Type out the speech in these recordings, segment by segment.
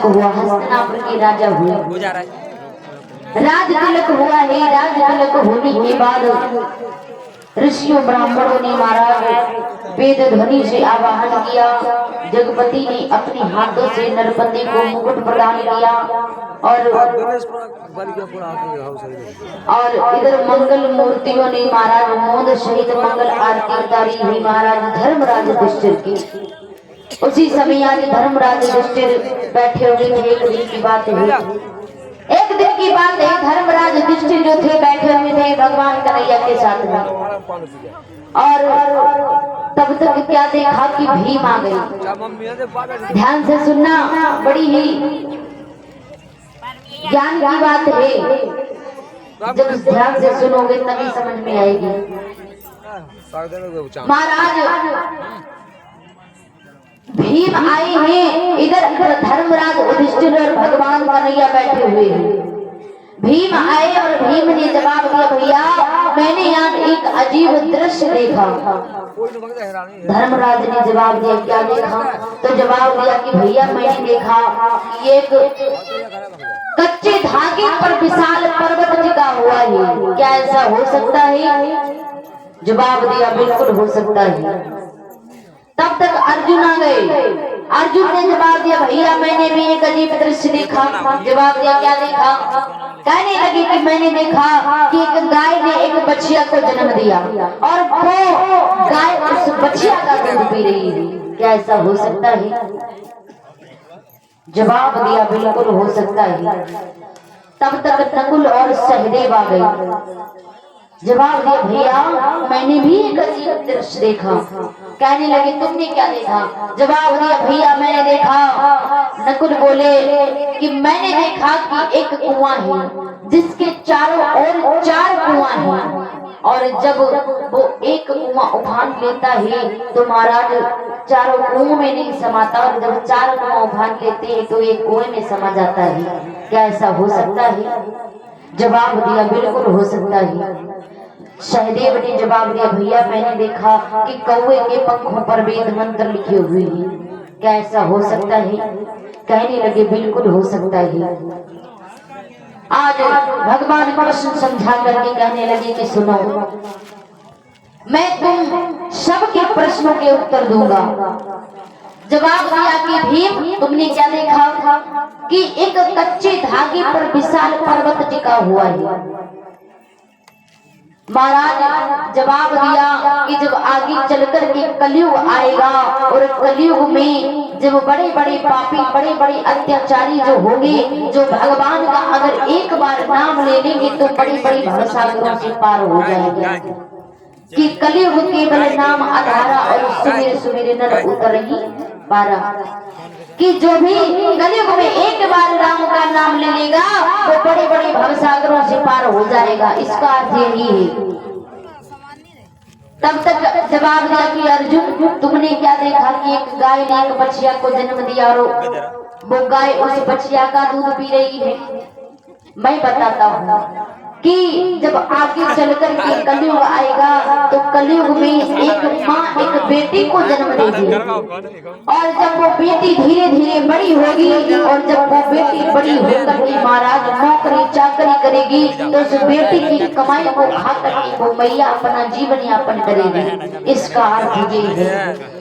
तिलक हुआ, हस्तिनापुर के राजा हुए। राज तिलक हुआ है। राज तिलक होने के बाद ऋषियों ब्राह्मणों ने महाराज वेद ध्वनि से आवाहन किया। जगपति ने अपने हाथों से नरपति को मुकुट प्रदान किया और इधर मंगल मूर्तियों ने महाराज मोद सहित मंगल आरती उतारी हुई महाराज धर्मराज युधिष्ठिर की। उसी समय आज धर्मराज युधिष्ठिर बैठे हुए थे। एक दिन की बात है, एक दिन की बात है, धर्मराज युधिष्ठिर जो थे बैठे हुए थे भगवान कन्हैया के साथ में, और तब तक क्या देखा कि भीम आ गई। ध्यान से सुनना, बड़ी ही ज्ञान की बात है, जब ध्यान से सुनोगे तभी समझ में आएगी। महाराज भीम आए हैं, इधर धर्मराज युधिष्ठिर और भगवान कन्हैया बैठे हुए हैं। भीम आए और भीम ने जवाब दिया, भैया मैंने यहाँ एक अजीब दृश्य देखा। धर्मराज ने जवाब दिया, क्या देखा? तो जवाब दिया कि भैया मैंने देखा कि एक कच्चे धागे पर विशाल पर्वत टिका हुआ है। क्या ऐसा हो सकता है? जवाब दिया, बिल्कुल हो सकता है। तब तक अर्जुन आ गए। अर्जुन ने जवाब दिया, भैया मैंने भी एक अजीब दृश्य देखा। जवाब दिया, क्या देखा? कहने लगी कि मैंने देखा कि एक गाय ने एक बछिया को जन्म दिया और वो गाय उस बछिया का दूध पी रही है। क्या ऐसा हो सकता है? जवाब दिया, बिल्कुल हो सकता है। तब तक नकुल और सहदेव आ गए। जवाब दिया, भैया मैंने भी एक अजीब दृश्य देखा। कहने लगे, तुमने क्या देखा? जवाब दिया, भैया मैंने देखा। नकुल बोले कि मैंने देखा कि एक कुआं है जिसके चारों ओर 4 कुआं हैं, और जब वो एक कुआं उफान लेता है तो महाराज चारों कुओं में नहीं समाता, और जब 4 कुआं उफान लेते हैं तो एक कुएं में समा जाता है। क्या ऐसा हो सकता है? जवाब दिया, बिल्कुल हो सकता है। सहदेव ने जवाब दिया, भैया मैंने देखा कि कौवे के पंखों पर वेद मंत्र लिखे हुए हैं। क्या ऐसा हो सकता है? कहने लगे, बिल्कुल हो सकता है। आज भगवान कृष्ण समझा करके कहने लगे कि सुनो, मैं तुम सबके प्रश्नों के उत्तर दूंगा। जवाब दिया कि भीम तुमने क्या देखा? कि एक कच्चे धागे पर विशाल पर्वत टिका हुआ है। महाराज जवाब दिया कि जब आगे चलकर के कलयुग आएगा और कलयुग में जब बड़े बड़े पापी, बड़े बड़े अत्याचारी जो होंगे, जो भगवान का अगर एक बार नाम ले लेंगे तो बड़ी बड़ी भवसागरों से पार हो जाएंगे। कि कलयुग केवल नाम आधारा और सुमेर सुमेर नर उतरही पारा। कि जो भी कलयुग में एक बार राम का नाम ले लेगा वो बड़े बड़े भवसागरों से पार हो जाएगा। इसका अर्थ यही है। तब तक जवाब दिया कि अर्जुन तुमने क्या देखा? कि एक गाय ने एक बछिया को जन्म दिया और वो गाय उस बछिया का दूध पी रही है। मैं बताता हूँ कि जब आगे चलकर के कलयुग आएगा तो कलयुग में एक माँ एक बेटी को जन्म देगी, और जब वो बेटी धीरे धीरे बड़ी होगी और जब वो बेटी बड़ी होकर के महाराज नौकरी चाकरी करेगी तो उस बेटी की कमाई को खा करके वो मैया अपना जीवन यापन करेगी। इसका अर्थ ये है।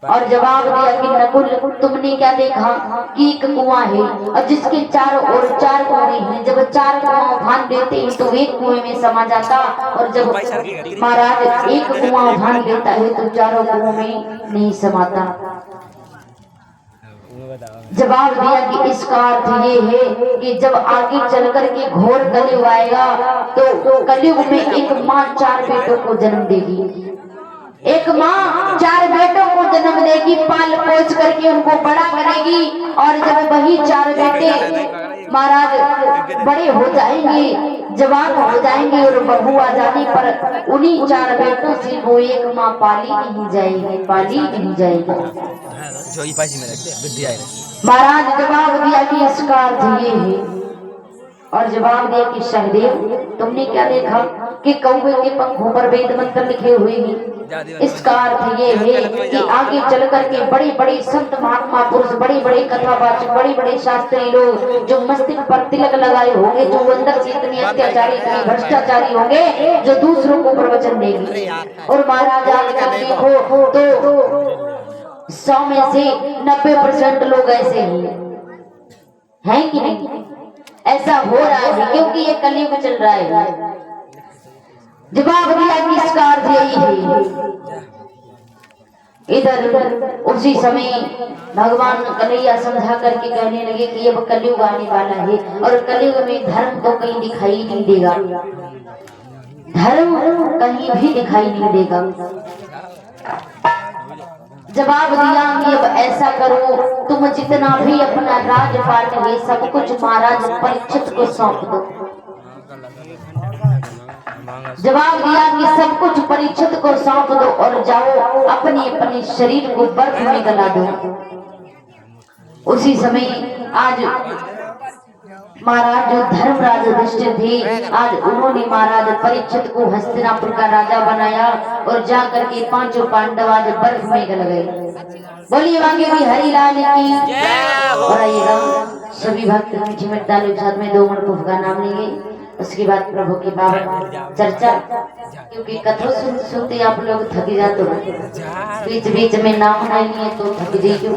और जवाब दिया कि नकुल तुमने क्या देखा? कि एक कुआं है और जिसके चारों ओर 4 कुएं हैं। जब 4 कुआं उफान लेते हैं तो एक कुएं में समा जाता, और जब महाराज एक कुआं उफान लेता है तो चारों कुओं में नहीं समाता। जवाब दिया कि इसका अर्थ ये है कि जब आगे चलकर के घोर कलयुग आएगा तो कलयुग में एक माँ 4 बेटों को जन्म देगी। एक माँ 4 बेटों को जन्म देगी, पाल पोस करके उनको बड़ा करेगी, और जब वही 4 बेटे महाराज बड़े हो जाएंगे, जवान हो जाएंगे और बहू आ जाने पर उन्हीं 4 बेटों से वो एक माँ पाली नहीं जाएगी, पाली नहीं जाएगी। महाराज जवाब दिया कि इसका अर्थ ये है। और जवाब दिया कि सहदेव तुमने क्या देखा कि कौवे के पंखों पर वेद मंत्र लिखे हुए हैं। इसका अर्थ ये है कि आगे चल करके बड़े बड़े संत महात्मा पुरुष, बड़े बड़े कथावाचक, बड़े बड़े शास्त्री लोग जो मस्तिष्क पर तिलक लगाए होंगे, जो अंदर से इतने अत्याचारी, इतने भ्रष्टाचारी होंगे, जो दूसरों को प्रवचन देंगे। और महाराज आजकल देखो तो 100 में से 90% लोग ऐसे ही हैं कि नहीं? ऐसा हो रहा है क्योंकि ये कलयुग चल रहा है। जवाब दिया कि इसका अर्थ यही है। इधर उसी समय भगवान कन्हैया समझा करके कहने लगे कि अब कलयुग आने वाला है और कलयुग में धर्म तो कहीं दिखाई नहीं देगा, धर्म कहीं भी दिखाई नहीं देगा। जवाब दिया कि अब ऐसा करो, तुम जितना भी अपना राजपाट है सब कुछ महाराज परीक्षित को सौंप दो। जवाब दिया कि सब कुछ परीक्षित को सौंप दो और जाओ अपने अपने शरीर को बर्फ में गला दो। उसी समय आज महाराज जो धर्मराज युधिष्ठिर थे, आज उन्होंने महाराज परीक्षित को हस्तिनापुर का राजा बनाया और जाकर के 5 पांडव आज बर्फ में गल गए। बोलिए वागे भी हरिलाल की। और आइएगा सभी भक्त मीठी मिट्टालू साथ में 2 मिनट का नाम लेंगे, उसके बाद प्रभु की पावन चर्चा, क्योंकि कथा सुनते सुनते आप लोग थक जाते हो, बीच बीच में नाम नहीं है तो थक जाइए।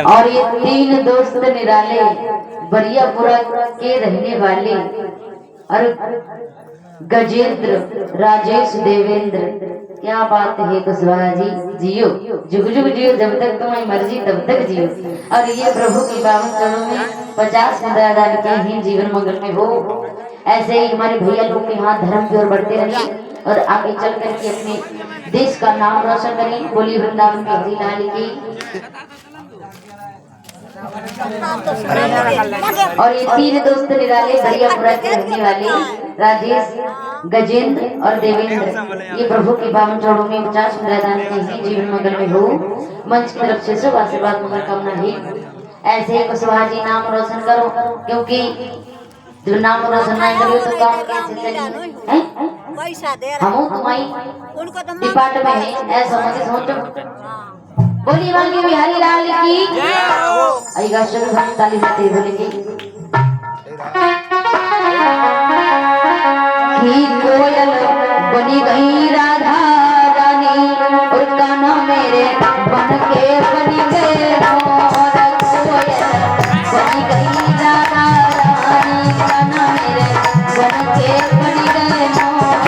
और ये 3 दोस्त निराले बरियापुरा के रहने वाले और गजेंद्र, राजेश, देवेंद्र, क्या बात है कुशवाहा जी, जियो जुग जुग जियो, जब तक तुम्हारी मर्जी तब तक जियो। और ये प्रभु की पावन चरणों में 50 डाल के ही जीवन मंगल में हो। ऐसे ही हमारे भैया लोग के हाथ धर्म की ओर बढ़ते रहिए और आगे चल करके अपने देश का नाम रोशन करें। बोली वृंदावन की हरिलाल की। और ये 3 दोस्त निराले बरियापुरा के रहने वाले राजेश, गजेंद्र और देवेंद्र, ये प्रभु के पावन चरणों में 50 प्रदान के ही जीवन मंगल में हो। मंच की तरफ से सब आशीर्वाद मंगल कामना है। ऐसे ही कुशवाहा जी नाम रोशन करो, क्योंकि जो नाम रोशन नहीं करो तो काम कैसे चलेगा? हम तुम्हारी डिपार्टमेंट में ऐसा मुझे सोचो। बोली वाली बिहारी लाल की। आइएगा शुरू हम ताली बजाते बोलेंगे कि कोयल बनी गई राधा रानी और कान्हा मेरे बन के बनी गए मोर। कोयल बनी गई राधा रानी, कान्हा मेरे बन के बनी गए मोर।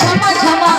झमा झमा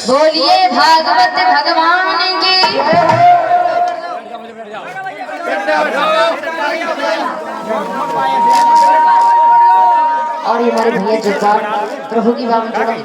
बोलिए भागवत भगवान की। और ये हमारे भैया जगदार प्रभु की बात